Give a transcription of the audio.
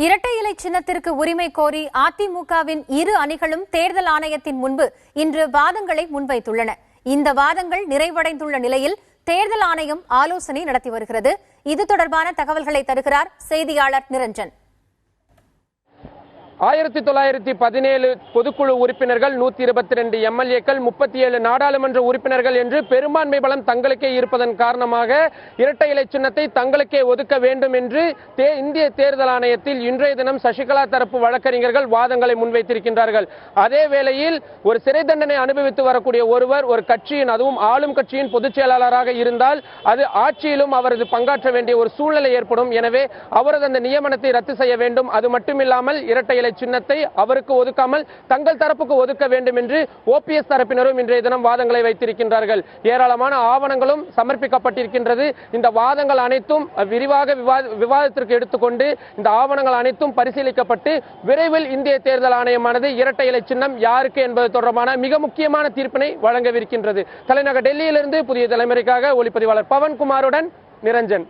இரட்டை இலை சின்னத்திற்கு உரிமை கோரி அதிமுகவின் இரு அணிகளும் தேர்தல் ஆணையத்தின் முன்பு இன்று வாதங்களை முன்வைத்துள்ளன. இந்த வாதங்கள் நிறைவடைந்துள்ள நிலையில் தேர்தல் ஆணையம் ஆலோசனை நடத்தி வருகிறது. இது தொடர்பான தகவல்களை தருகிறார் செய்தியாளர் நிரஞ்சன். 1917 பொதுக்குழு உறுப்பினர்கள், 122 எம்எல்ஏக்கள், 37 நாடாளுமன்ற உறுப்பினர்கள் என்று பெரும்பான்மை பலம் தங்களுக்கே இருப்பதன் காரணமாக இரட்டை இலை சின்னத்தை தங்களுக்கே ஒதுக்க வேண்டும் என்று இந்திய தேர்தல் ஆணையத்தில் இன்றைய தினம் சசிகலா தரப்பு வழக்கறிஞர்கள் வாதங்களை முன்வைத்திருக்கின்றார்கள். அதே வேளையில் ஒரு சிறை தண்டனை அனுபவித்து வரக்கூடிய ஒருவர் ஒரு கட்சியின், அதுவும் ஆளும் கட்சியின் பொதுச் செயலாளராக இருந்தால் அது ஆட்சியிலும் அவரது பங்காற்ற வேண்டிய ஒரு சூழ்நிலை ஏற்படும். எனவே அவரது அந்த நியமனத்தை ரத்து செய்ய வேண்டும். அது மட்டுமில்லாமல் இரட்டை இலை சின்னத்தை அவருக்கு ஒதுக்காமல் தங்கள் தரப்புக்கு ஒதுக்க வேண்டும் என்று ஓபிஎஸ் தரப்பினரும் இன்றைய தினம் வாதங்களை வைத்திருக்கின்றார்கள். ஏராளமான ஆவணங்களும் சமர்ப்பிக்கப்பட்டிருக்கின்றது. இந்த வாதங்கள் அனைத்தும் விரிவாக விவாதத்திற்கு எடுத்துக்கொண்டு இந்த ஆவணங்கள் அனைத்தும் பரிசீலிக்கப்பட்டு விரைவில் இந்திய தேர்தல் ஆணையமானது இரட்டை இலை சின்னம் யாருக்கு என்பது தொடர்பான மிக முக்கியமான தீர்ப்பினை வழங்கவிருக்கின்றது. தலைநகர் டெல்லியிலிருந்து புதிய தலைமுறைக்காக ஒளிப்பதிவாளர் பவன்குமாருடன் நிரஞ்சன்.